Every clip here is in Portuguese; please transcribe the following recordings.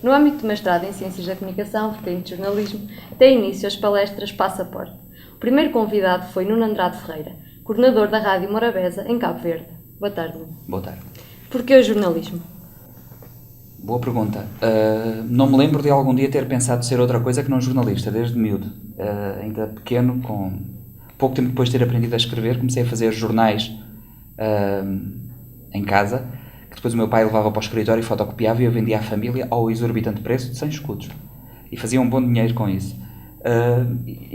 No âmbito do mestrado em Ciências da Comunicação, vertente de jornalismo, tem início as palestras Passaporte. O primeiro convidado foi Nuno Andrade Ferreira, coordenador da Rádio Morabeza, em Cabo Verde. Boa tarde, Nuno. Boa tarde. Porquê o jornalismo? Boa pergunta. Não me lembro de algum dia ter pensado ser outra coisa que não jornalista, desde miúdo. Ainda pequeno, com pouco tempo depois de ter aprendido a escrever, comecei a fazer jornais em casa, que depois o meu pai levava para o escritório e fotocopiava e eu vendia à família ao exorbitante preço de 100 escudos. E fazia um bom dinheiro com isso.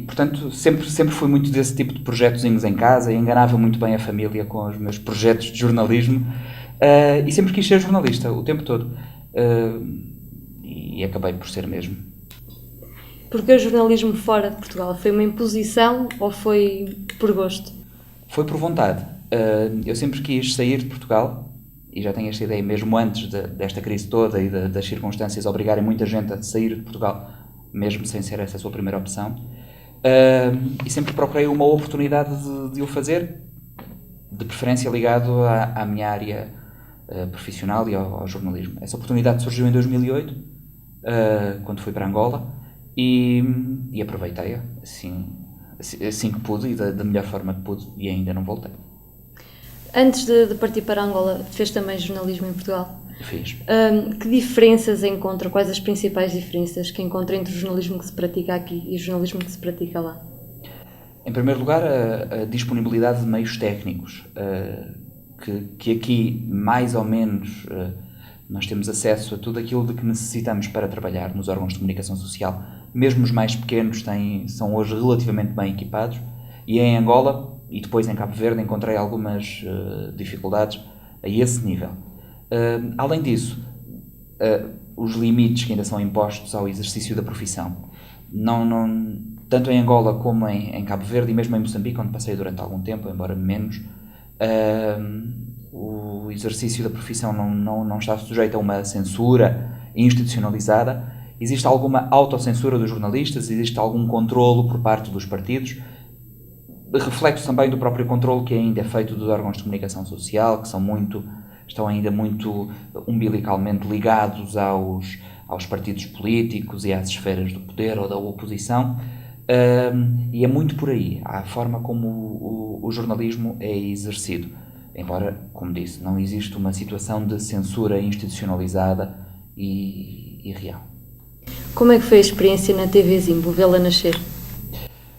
Portanto, sempre fui muito desse tipo de projetozinhos em casa e enganava muito bem a família com os meus projetos de jornalismo. E sempre quis ser jornalista, o tempo todo. E acabei por ser mesmo. Porquê o jornalismo fora de Portugal? Foi uma imposição ou foi por gosto? Foi por vontade. Eu sempre quis sair de Portugal, e já tenho esta ideia mesmo antes desta crise toda e das circunstâncias obrigarem muita gente a sair de Portugal, mesmo sem ser essa a sua primeira opção. E sempre procurei uma oportunidade de o fazer, de preferência ligado à minha área profissional e ao jornalismo. Essa oportunidade surgiu em 2008, quando fui para Angola, e aproveitei-a assim que pude e da melhor forma que pude, e ainda não voltei. Antes de partir para Angola, fez também jornalismo em Portugal? Fiz. Que diferenças encontra? Quais as principais diferenças que encontra entre o jornalismo que se pratica aqui e o jornalismo que se pratica lá? Em primeiro lugar, a disponibilidade de meios técnicos, que aqui, mais ou menos, nós temos acesso a tudo aquilo de que necessitamos para trabalhar nos órgãos de comunicação social. Mesmo os mais pequenos são hoje relativamente bem equipados, e em Angola e depois em Cabo Verde encontrei algumas dificuldades a esse nível. Além disso, os limites que ainda são impostos ao exercício da profissão. Tanto em Angola como em Cabo Verde e mesmo em Moçambique, onde passei durante algum tempo, embora menos, o exercício da profissão não está sujeito a uma censura institucionalizada. Existe alguma autocensura dos jornalistas, existe algum controlo por parte dos partidos, reflexo também do próprio controlo que ainda é feito dos órgãos de comunicação social, que estão ainda muito umbilicalmente ligados aos partidos políticos e às esferas do poder ou da oposição, e é muito por aí a forma como o jornalismo é exercido, embora, como disse, não existe uma situação de censura institucionalizada e real. Como é que foi a experiência na TV Zimbo, vê-la nascer?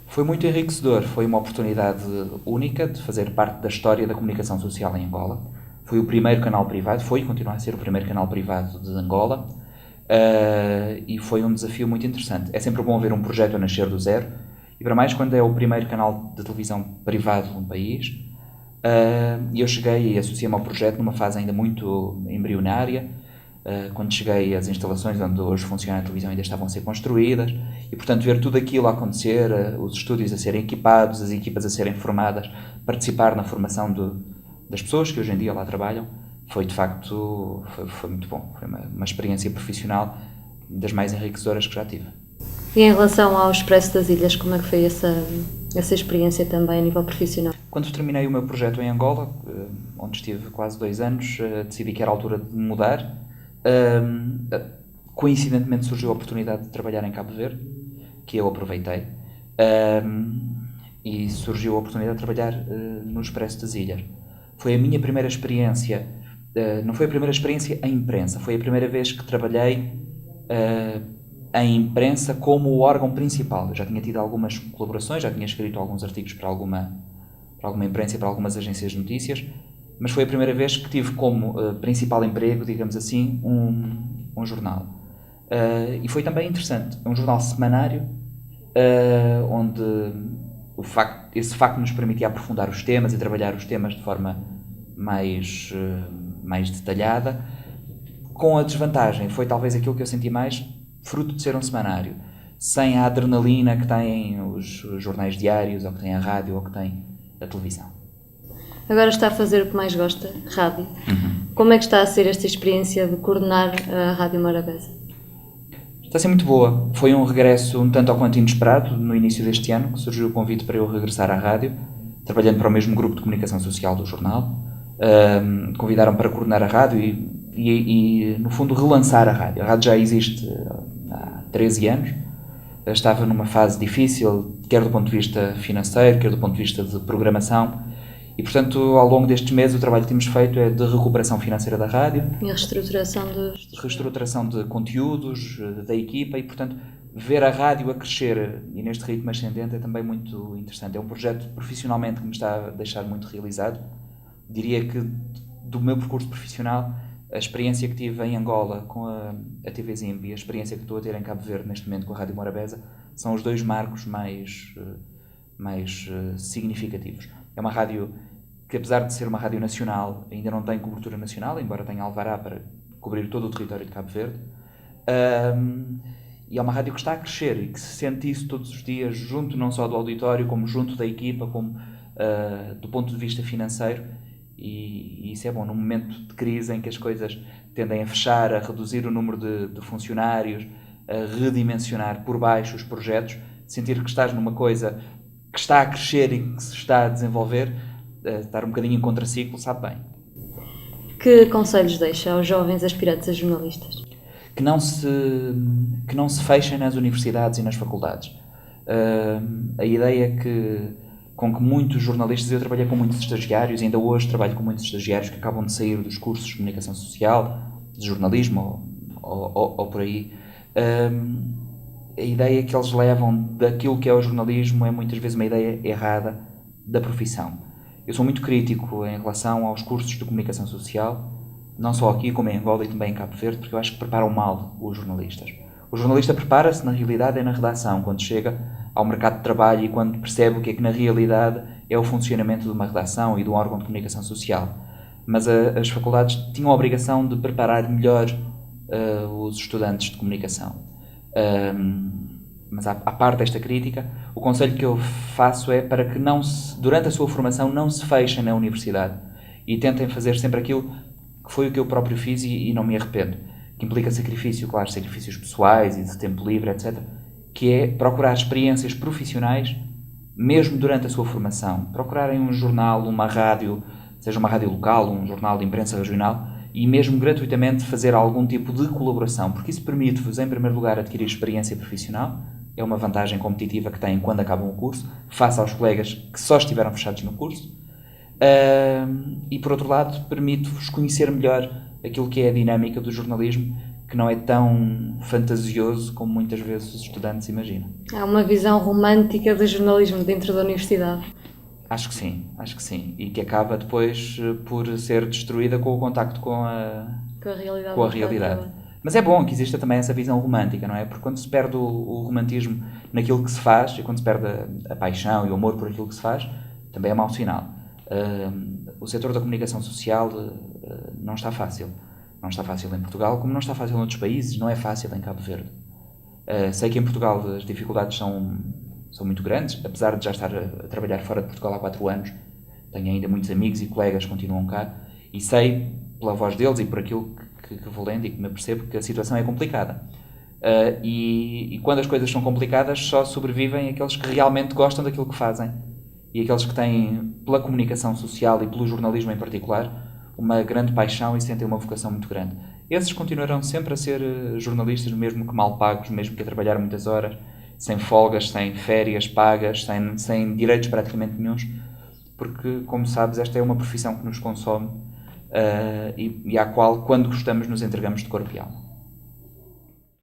Foi muito enriquecedor, foi uma oportunidade única de fazer parte da história da comunicação social em Angola. Foi o primeiro canal privado, foi e continua a ser o primeiro canal privado de Angola, e foi um desafio muito interessante. É sempre bom ver um projeto a nascer do zero, e para mais quando é o primeiro canal de televisão privado de um país. E eu cheguei e associei-me ao projeto numa fase ainda muito embrionária. Quando cheguei, as instalações onde hoje funciona a televisão ainda estavam a ser construídas, e portanto ver tudo aquilo a acontecer, os estúdios a serem equipados, as equipas a serem formadas, participar na formação das pessoas que hoje em dia lá trabalham, foi de facto foi muito bom. Foi uma experiência profissional das mais enriquecedoras que já tive. E em relação ao Expresso das Ilhas, como é que foi essa experiência também a nível profissional? Quando terminei o meu projeto em Angola, onde estive quase 2 anos, decidi que era a altura de mudar. Coincidentemente surgiu a oportunidade de trabalhar em Cabo Verde, que eu aproveitei, e surgiu a oportunidade de trabalhar no Expresso das Ilhas. Foi a minha primeira experiência, não foi a primeira experiência em imprensa, foi a primeira vez que trabalhei em imprensa como o órgão principal. Eu já tinha tido algumas colaborações, já tinha escrito alguns artigos para alguma imprensa e para algumas agências de notícias, mas foi a primeira vez que tive como principal emprego, digamos assim, um jornal. E foi também interessante. É um jornal semanário, onde esse facto nos permitia aprofundar os temas e trabalhar os temas de forma mais detalhada. Com a desvantagem, foi talvez aquilo que eu senti mais, fruto de ser um semanário, sem a adrenalina que têm os jornais diários, ou que tem a rádio, ou que tem a televisão. Agora está a fazer o que mais gosta, rádio. Como é que está a ser esta experiência de coordenar a Rádio Morabeza? Está a ser muito boa. Foi um regresso um tanto ou quanto inesperado no início deste ano, que surgiu o convite para eu regressar à rádio, trabalhando para o mesmo grupo de comunicação social do jornal. Convidaram para coordenar a rádio e no fundo, relançar a rádio. A rádio já existe há 13 anos, estava numa fase difícil, quer do ponto de vista financeiro, quer do ponto de vista de programação, e, portanto, ao longo destes meses o trabalho que temos feito é de recuperação financeira da rádio. E a reestruturação reestruturação de conteúdos, da equipa, e, portanto, ver a rádio a crescer e neste ritmo ascendente é também muito interessante. É um projeto profissionalmente que me está a deixar muito realizado. Diria que do meu percurso profissional, a experiência que tive em Angola com a TV Zimbi e a experiência que estou a ter em Cabo Verde neste momento com a Rádio Morabeza são os dois marcos mais significativos. É uma rádio que, apesar de ser uma rádio nacional, ainda não tem cobertura nacional, embora tenha alvará para cobrir todo o território de Cabo Verde. E é uma rádio que está a crescer e que se sente isso todos os dias, junto não só do auditório, como junto da equipa, como do ponto de vista financeiro. E isso é bom, num momento de crise em que as coisas tendem a fechar, a reduzir o número de funcionários, a redimensionar por baixo os projetos, sentir que estás numa coisa que está a crescer e que se está a desenvolver, estar um bocadinho em contraciclo, sabe bem. Que conselhos deixa aos jovens aspirantes a jornalistas? Que não se fechem nas universidades e nas faculdades. A ideia é com que muitos jornalistas, eu trabalhei com muitos estagiários, ainda hoje trabalho com muitos estagiários que acabam de sair dos cursos de comunicação social, de jornalismo ou por aí. A ideia que eles levam daquilo que é o jornalismo é muitas vezes uma ideia errada da profissão. Eu sou muito crítico em relação aos cursos de comunicação social, não só aqui como em Angola e também em Cabo Verde, porque eu acho que preparam mal os jornalistas. O jornalista prepara-se, na realidade, é na redação, quando chega ao mercado de trabalho e quando percebe o que é que, na realidade, é o funcionamento de uma redação e de um órgão de comunicação social. Mas as faculdades tinham a obrigação de preparar melhor os estudantes de comunicação. Mas à parte desta crítica, o conselho que eu faço é para que durante a sua formação não se fechem na universidade e tentem fazer sempre aquilo que foi o que eu próprio fiz e não me arrependo, que implica sacrifício, claro, sacrifícios pessoais e de tempo livre, etc., que é procurar experiências profissionais mesmo durante a sua formação. Procurarem um jornal, uma rádio, seja uma rádio local, um jornal de imprensa regional, e mesmo gratuitamente fazer algum tipo de colaboração, porque isso permite-vos, em primeiro lugar, adquirir experiência profissional, é uma vantagem competitiva que têm quando acabam o curso, face aos colegas que só estiveram fechados no curso, e por outro lado, permite-vos conhecer melhor aquilo que é a dinâmica do jornalismo, que não é tão fantasioso como muitas vezes os estudantes imaginam. Há uma visão romântica do jornalismo dentro da universidade. Acho que sim. E que acaba depois por ser destruída com o contacto com a realidade. Mas é bom que exista também essa visão romântica, não é? Porque quando se perde o romantismo naquilo que se faz, e quando se perde a paixão e o amor por aquilo que se faz, também é mau sinal. O setor da comunicação social não está fácil. Não está fácil em Portugal, como não está fácil em outros países, não é fácil em Cabo Verde. Sei que em Portugal as dificuldades são muito grandes, apesar de já estar a trabalhar fora de Portugal há 4 anos, tenho ainda muitos amigos e colegas que continuam cá, e sei, pela voz deles e por aquilo que vou lendo e que me apercebo, que a situação é complicada. E quando as coisas são complicadas, só sobrevivem aqueles que realmente gostam daquilo que fazem, e aqueles que têm, pela comunicação social e pelo jornalismo em particular, uma grande paixão e sentem uma vocação muito grande. Esses continuarão sempre a ser jornalistas, mesmo que mal pagos, mesmo que a trabalhar muitas horas, sem folgas, sem férias pagas, sem direitos praticamente nenhuns, porque, como sabes, esta é uma profissão que nos consome e à qual, quando gostamos, nos entregamos de corpo e alma.